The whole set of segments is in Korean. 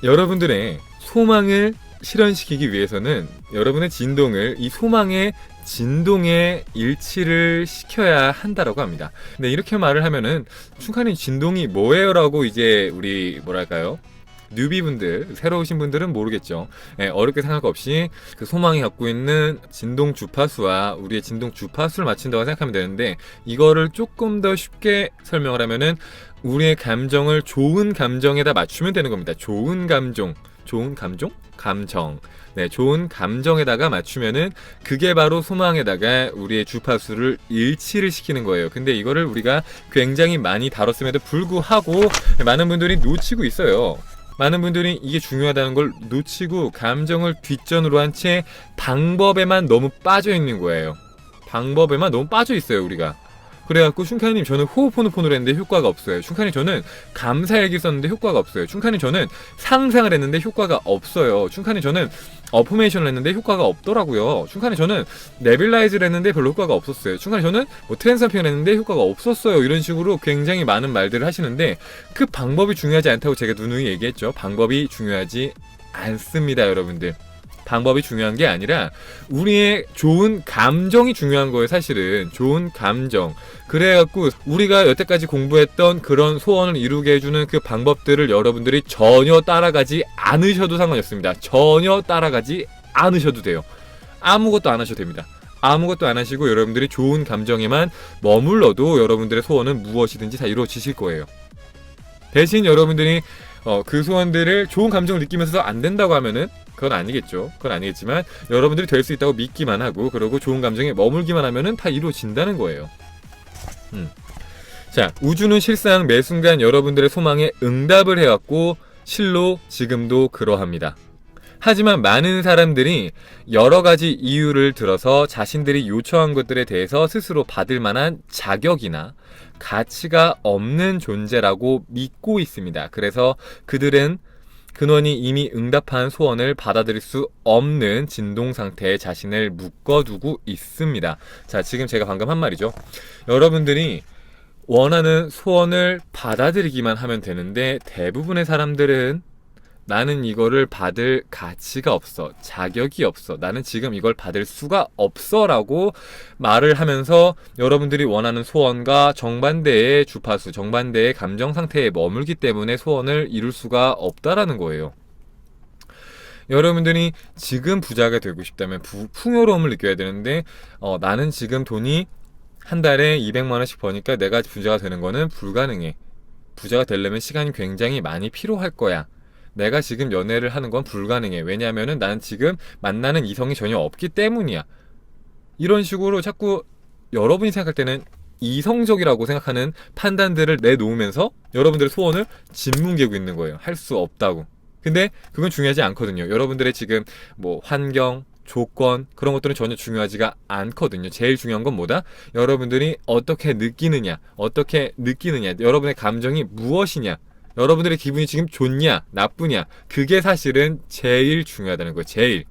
여러분들의 소망을 실현시키기 위해서는 여러분의 진동을 이 소망의 진동에 일치를 시켜야 한다라고 합니다. 근데 이렇게 말을 하면은 춘카님 진동이 뭐예요? 라고 이제 우리 뭐랄까요? 뉴비분들, 새로 오신 분들은 모르겠죠. 어렵게 생각 없이 그 소망이 갖고 있는 진동 주파수와 우리의 진동 주파수를 맞춘다고 생각하면 되는데, 이거를 조금 더 쉽게 설명을 하면은 우리의 감정을 좋은 감정에다 맞추면 되는 겁니다. 좋은 감정. 좋은 감정? 감정. 네, 좋은 감정에다가 맞추면은 그게 바로 소망에다가 우리의 주파수를 일치를 시키는 거예요. 근데 이거를 우리가 굉장히 많이 다뤘음에도 불구하고 많은 분들이 놓치고 있어요. 많은 분들이 이게 중요하다는 걸 놓치고 감정을 뒷전으로 한 채 방법에만 너무 빠져 있는 거예요. 방법에만 너무 빠져 있어요, 우리가. 그래갖고 춘카님 저는 호호포노포노를 했는데 효과가 없어요. 춘카님 저는 감사일기 썼는데 효과가 없어요. 춘카님 저는 상상을 했는데 효과가 없어요. 춘카님 저는 어포메이션을 했는데 효과가 없더라고요. 춘카님 저는 네빌라이즈를 했는데 별로 효과가 없었어요. 춘카님 저는 뭐 트랜스피어를 했는데 효과가 없었어요. 이런 식으로 굉장히 많은 말들을 하시는데 그 방법이 중요하지 않다고 제가 누누이 얘기했죠. 방법이 중요하지 않습니다, 여러분들. 방법이 중요한 게 아니라 우리의 좋은 감정이 중요한 거예요. 사실은 좋은 감정. 그래갖고 우리가 여태까지 공부했던 그런 소원을 이루게 해주는 그 방법들을 여러분들이 전혀 따라가지 않으셔도 상관이 없습니다. 전혀 따라가지 않으셔도 돼요. 아무것도 안 하셔도 됩니다. 아무것도 안 하시고 여러분들이 좋은 감정에만 머물러도 여러분들의 소원은 무엇이든지 다 이루어지실 거예요. 대신 여러분들이 그 소원들을 좋은 감정을 느끼면서 안 된다고 하면은 그건 아니겠죠. 그건 아니겠지만 여러분들이 될 수 있다고 믿기만 하고 그러고 좋은 감정에 머물기만 하면은 다 이루어진다는 거예요. 자, 우주는 실상 매 순간 여러분들의 소망에 응답을 해왔고 실로 지금도 그러합니다. 하지만 많은 사람들이 여러 가지 이유를 들어서 자신들이 요청한 것들에 대해서 스스로 받을 만한 자격이나 가치가 없는 존재라고 믿고 있습니다. 그래서 그들은 근원이 이미 응답한 소원을 받아들일 수 없는 진동 상태에 자신을 묶어두고 있습니다. 자, 지금 제가 방금 한 말이죠. 여러분들이 원하는 소원을 받아들이기만 하면 되는데 대부분의 사람들은 나는 이거를 받을 가치가 없어, 자격이 없어, 나는 지금 이걸 받을 수가 없어 라고 말을 하면서 여러분들이 원하는 소원과 정반대의 주파수, 정반대의 감정 상태에 머물기 때문에 소원을 이룰 수가 없다라는 거예요. 여러분들이 지금 부자가 되고 싶다면 풍요로움을 느껴야 되는데 나는 지금 돈이 한 달에 200만 원씩 버니까 내가 부자가 되는 거는 불가능해. 부자가 되려면 시간이 굉장히 많이 필요할 거야. 내가 지금 연애를 하는 건 불가능해. 왜냐하면은 나는 지금 만나는 이성이 전혀 없기 때문이야. 이런 식으로 자꾸 여러분이 생각할 때는 이성적이라고 생각하는 판단들을 내놓으면서 여러분들의 소원을 짓뭉개고 있는 거예요. 할 수 없다고. 근데 그건 중요하지 않거든요. 여러분들의 지금 뭐 환경, 조건 그런 것들은 전혀 중요하지가 않거든요. 제일 중요한 건 뭐다? 여러분들이 어떻게 느끼느냐, 여러분의 감정이 무엇이냐, 여러분들의 기분이 지금 좋냐 나쁘냐, 그게 사실은 제일 중요하다는 거예요. 제일.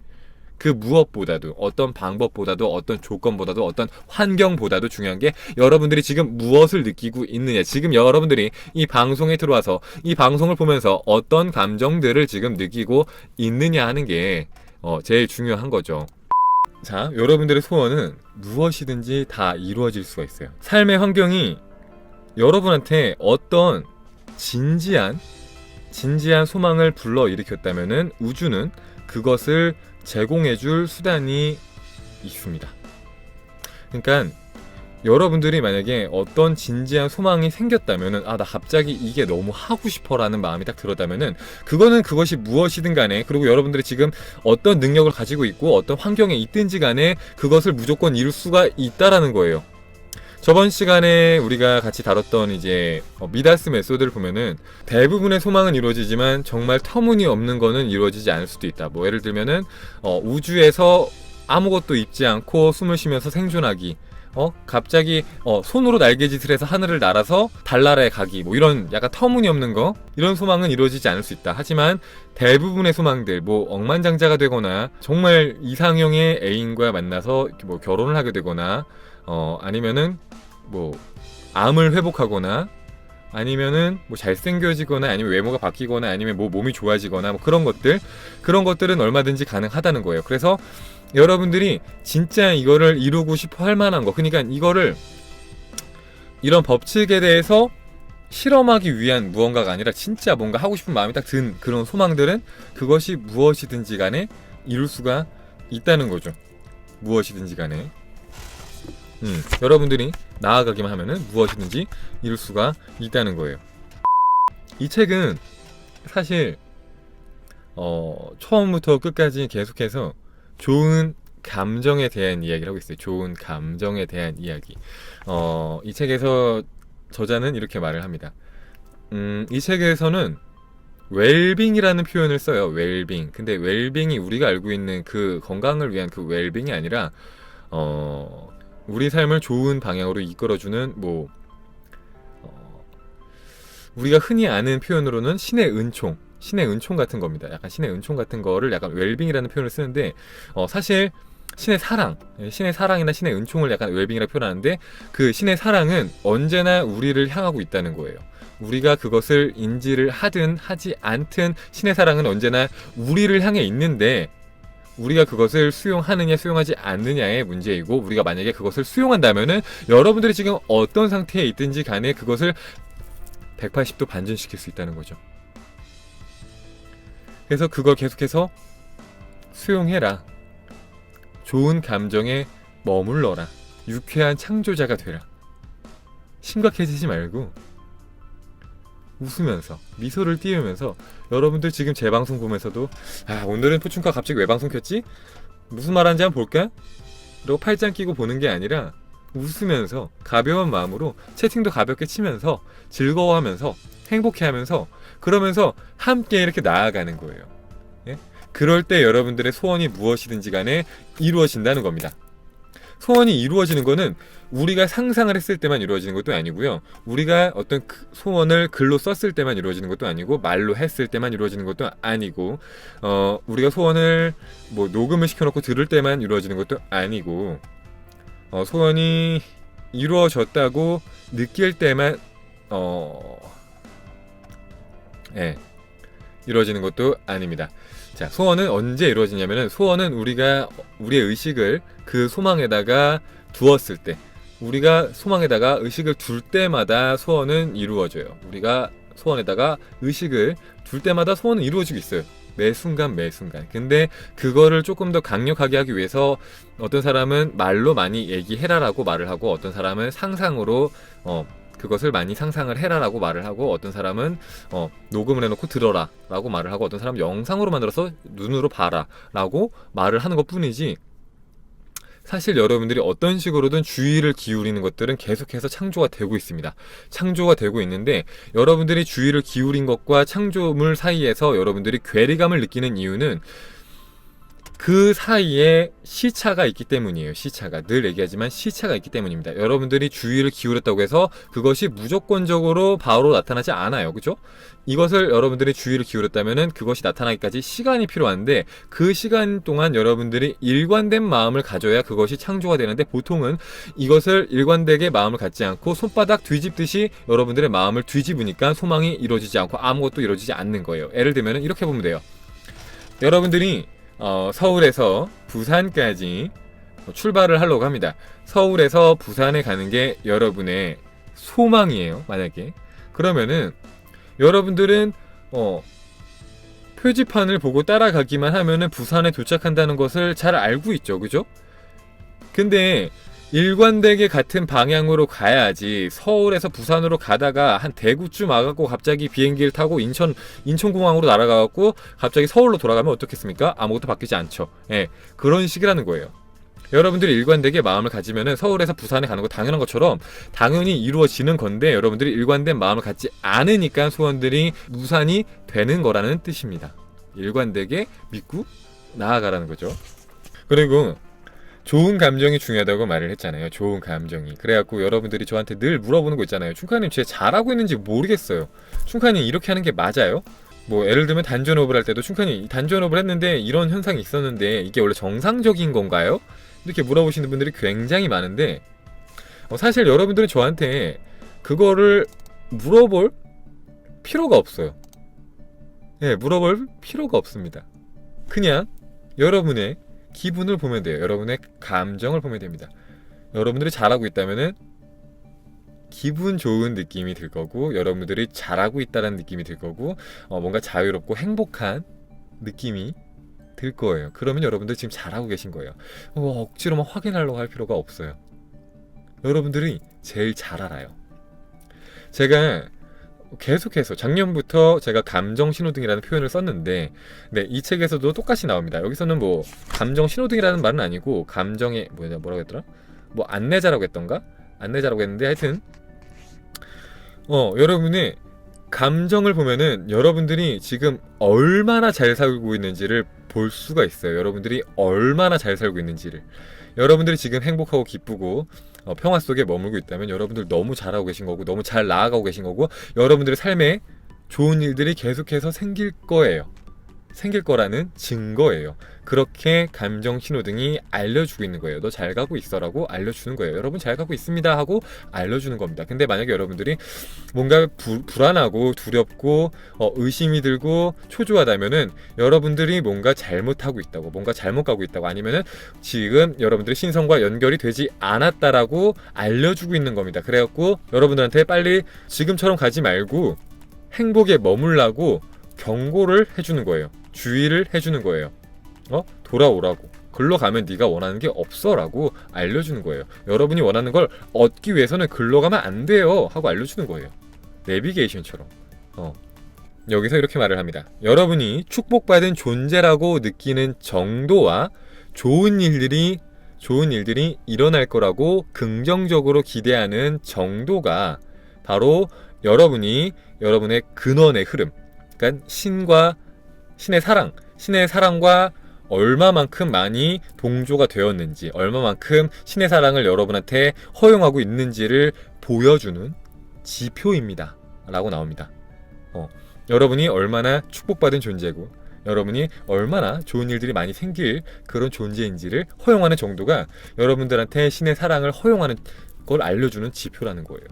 그 무엇보다도, 어떤 방법보다도, 어떤 조건보다도, 어떤 환경보다도 중요한 게 여러분들이 지금 무엇을 느끼고 있느냐, 지금 여러분들이 이 방송에 들어와서 이 방송을 보면서 어떤 감정들을 지금 느끼고 있느냐 하는 게 제일 중요한 거죠. 자, 여러분들의 소원은 무엇이든지 다 이루어질 수가 있어요. 삶의 환경이 여러분한테 어떤 진지한 소망을 불러일으켰다면은 우주는 그것을 제공해줄 수단이 있습니다. 그러니까 여러분들이 만약에 어떤 진지한 소망이 생겼다면은 나 갑자기 이게 너무 하고 싶어라는 마음이 딱 들었다면은 그거는 그것이 무엇이든 간에, 그리고 여러분들이 지금 어떤 능력을 가지고 있고 어떤 환경에 있든지 간에 그것을 무조건 이룰 수가 있다라는 거예요. 저번 시간에 우리가 같이 다뤘던 이제 미다스 메소드를 보면은 대부분의 소망은 이루어지지만 정말 터무니없는 거는 이루어지지 않을 수도 있다. 뭐 예를 들면은 우주에서 아무것도 입지 않고 숨을 쉬면서 생존하기, 갑자기 손으로 날개짓을 해서 하늘을 날아서 달나라에 가기, 뭐 이런 약간 터무니없는 거, 이런 소망은 이루어지지 않을 수 있다. 하지만 대부분의 소망들, 뭐 억만장자가 되거나 정말 이상형의 애인과 만나서 뭐 결혼을 하게 되거나 아니면은 뭐 암을 회복하거나 아니면은 뭐 잘생겨지거나 아니면 외모가 바뀌거나 아니면 뭐 몸이 좋아지거나 뭐 그런 것들은 얼마든지 가능하다는 거예요. 그래서 여러분들이 진짜 이거를 이루고 싶어 할 만한 거, 그러니까 이거를 이런 법칙에 대해서 실험하기 위한 무언가가 아니라 진짜 뭔가 하고 싶은 마음이 딱 든 그런 소망들은 그것이 무엇이든지 간에 이룰 수가 있다는 거죠. 무엇이든지 간에 여러분들이 나아가기만 하면은 무엇이든지 이룰 수가 있다는 거예요. 이 책은 사실 처음부터 끝까지 계속해서 좋은 감정에 대한 이야기를 하고 있어요. 좋은 감정에 대한 이야기. 이 책에서 저자는 이렇게 말을 합니다. 이 책에서는 웰빙이라는 표현을 써요. 웰빙. 근데 웰빙이 우리가 알고 있는 그 건강을 위한 그 웰빙이 아니라 우리 삶을 좋은 방향으로 이끌어주는 우리가 흔히 아는 표현으로는 신의 은총 같은 겁니다. 약간 신의 은총 같은 거를 약간 웰빙이라는 표현을 쓰는데 사실 신의 사랑이나 신의 은총을 약간 웰빙이라고 표현하는데 그 신의 사랑은 언제나 우리를 향하고 있다는 거예요. 우리가 그것을 인지를 하든 하지 않든 신의 사랑은 언제나 우리를 향해 있는데 우리가 그것을 수용하느냐 수용하지 않느냐의 문제이고, 우리가 만약에 그것을 수용한다면은 여러분들이 지금 어떤 상태에 있든지 간에 그것을 180도 반전시킬 수 있다는 거죠. 그래서 그걸 계속해서 수용해라. 좋은 감정에 머물러라. 유쾌한 창조자가 되라. 심각해지지 말고 웃으면서 미소를 띄우면서, 여러분들 지금 제 방송 보면서도 오늘은 포춘카 갑자기 왜 방송 켰지? 무슨 말하는지 한번 볼까? 그리고 팔짱 끼고 보는 게 아니라 웃으면서 가벼운 마음으로 채팅도 가볍게 치면서 즐거워하면서 행복해하면서 그러면서 함께 이렇게 나아가는 거예요. 예? 그럴 때 여러분들의 소원이 무엇이든지 간에 이루어진다는 겁니다. 소원이 이루어지는 거는 우리가 상상을 했을 때만 이루어지는 것도 아니고요. 우리가 어떤 소원을 글로 썼을 때만 이루어지는 것도 아니고 말로 했을 때만 이루어지는 것도 아니고 우리가 소원을 뭐 녹음을 시켜놓고 들을 때만 이루어지는 것도 아니고 소원이 이루어졌다고 느낄 때만 이루어지는 것도 아닙니다. 자, 소원은 언제 이루어지냐면은, 소원은 우리가 우리의 의식을 그 소망에다가 두었을 때, 우리가 소망에다가 의식을 둘 때마다 소원은 이루어져요. 우리가 소원에다가 의식을 둘 때마다 소원은 이루어지고 있어요. 매 순간 매 순간. 근데 그거를 조금 더 강력하게 하기 위해서 어떤 사람은 말로 많이 얘기해라라고 말을 하고, 어떤 사람은 상상으로 그것을 많이 상상을 해라라고 말을 하고, 어떤 사람은 녹음을 해놓고 들어라 라고 말을 하고, 어떤 사람은 영상으로 만들어서 눈으로 봐라 라고 말을 하는 것 뿐이지, 사실 여러분들이 어떤 식으로든 주의를 기울이는 것들은 계속해서 창조가 되고 있습니다. 창조가 되고 있는데, 여러분들이 주의를 기울인 것과 창조물 사이에서 여러분들이 괴리감을 느끼는 이유는 그 사이에 시차가 있기 때문이에요. 시차가. 늘 얘기하지만 시차가 있기 때문입니다. 여러분들이 주의를 기울였다고 해서 그것이 무조건적으로 바로 나타나지 않아요. 그죠? 이것을 여러분들이 주의를 기울였다면은 그것이 나타나기까지 시간이 필요한데, 그 시간 동안 여러분들이 일관된 마음을 가져야 그것이 창조가 되는데, 보통은 이것을 일관되게 마음을 갖지 않고 손바닥 뒤집듯이 여러분들의 마음을 뒤집으니까 소망이 이루어지지 않고 아무것도 이루어지지 않는 거예요. 예를 들면 이렇게 보면 돼요. 여러분들이 서울에서 부산까지 출발을 하려고 합니다. 서울에서 부산에 가는 게 여러분의 소망이에요. 만약에 그러면은 여러분들은 표지판을 보고 따라가기만 하면은 부산에 도착한다는 것을 잘 알고 있죠. 그죠? 근데 일관되게 같은 방향으로 가야지, 서울에서 부산으로 가다가 한 대구쯤 와갖고 갑자기 비행기를 타고 인천공항으로 날아가갖고 갑자기 서울로 돌아가면 어떻겠습니까? 아무것도 바뀌지 않죠. 예, 그런 식이라는 거예요. 여러분들이 일관되게 마음을 가지면은 서울에서 부산에 가는 거 당연한 것처럼 당연히 이루어지는 건데, 여러분들이 일관된 마음을 갖지 않으니까 소원들이 무산이 되는 거라는 뜻입니다. 일관되게 믿고 나아가라는 거죠. 그리고 좋은 감정이 중요하다고 말을 했잖아요. 좋은 감정이. 그래갖고 여러분들이 저한테 늘 물어보는 거 있잖아요. 춘카님 쟤 잘하고 있는지 모르겠어요. 춘카님 이렇게 하는 게 맞아요? 뭐 예를 들면 단전호흡을 할 때도 춘카님 단전호흡을 했는데 이런 현상이 있었는데 이게 원래 정상적인 건가요? 이렇게 물어보시는 분들이 굉장히 많은데, 사실 여러분들은 저한테 그거를 물어볼 필요가 없어요. 예, 물어볼 필요가 없습니다. 그냥 여러분의 기분을 보면 돼요. 여러분의 감정을 보면 됩니다. 여러분들이 잘하고 있다면은 기분 좋은 느낌이 들 거고, 여러분들이 잘하고 있다는 느낌이 들 거고, 뭔가 자유롭고 행복한 느낌이 들 거예요. 그러면 여러분들 지금 잘하고 계신 거예요. 억지로 막 확인하려고 할 필요가 없어요. 여러분들이 제일 잘 알아요. 제가 계속해서 작년부터 제가 감정 신호등이라는 표현을 썼는데, 네, 이 책에서도 똑같이 나옵니다. 여기서는 뭐 감정 신호등이라는 말은 아니고 감정의 뭐라고 했더라? 뭐 안내자라고 했던가? 안내자라고 했는데, 하여튼 여러분의 감정을 보면은 여러분들이 지금 얼마나 잘 살고 있는지를 볼 수가 있어요. 여러분들이 얼마나 잘 살고 있는지를. 여러분들이 지금 행복하고 기쁘고 평화 속에 머물고 있다면 여러분들 너무 잘하고 계신 거고, 너무 잘 나아가고 계신 거고, 여러분들의 삶에 좋은 일들이 계속해서 생길 거예요. 생길 거라는 증거예요. 그렇게 감정 신호등이 알려주고 있는 거예요. 너 잘 가고 있어라고 알려주는 거예요. 여러분 잘 가고 있습니다 하고 알려주는 겁니다. 근데 만약에 여러분들이 뭔가 불안하고 두렵고 의심이 들고 초조하다면은 여러분들이 뭔가 잘못하고 있다고, 뭔가 잘못 가고 있다고, 아니면은 지금 여러분들의 신성과 연결이 되지 않았다라고 알려주고 있는 겁니다. 그래갖고 여러분들한테 빨리 지금처럼 가지 말고 행복에 머물라고 경고를 해주는 거예요. 주의를 해주는 거예요. 돌아오라고. 글로 가면 네가 원하는 게 없어 라고 알려주는 거예요. 여러분이 원하는 걸 얻기 위해서는 글로 가면 안 돼요 하고 알려주는 거예요. 내비게이션처럼. 여기서 이렇게 말을 합니다. 여러분이 축복받은 존재라고 느끼는 정도와 좋은 일들이 일어날 거라고 긍정적으로 기대하는 정도가 바로 여러분의 근원의 흐름, 그러니까 신의 사랑과 얼마만큼 많이 동조가 되었는지, 얼마만큼 신의 사랑을 여러분한테 허용하고 있는지를 보여주는 지표입니다 라고 나옵니다. 여러분이 얼마나 축복받은 존재고, 여러분이 얼마나 좋은 일들이 많이 생길 그런 존재인지를 허용하는 정도가 여러분들한테 신의 사랑을 허용하는 걸 알려주는 지표라는 거예요.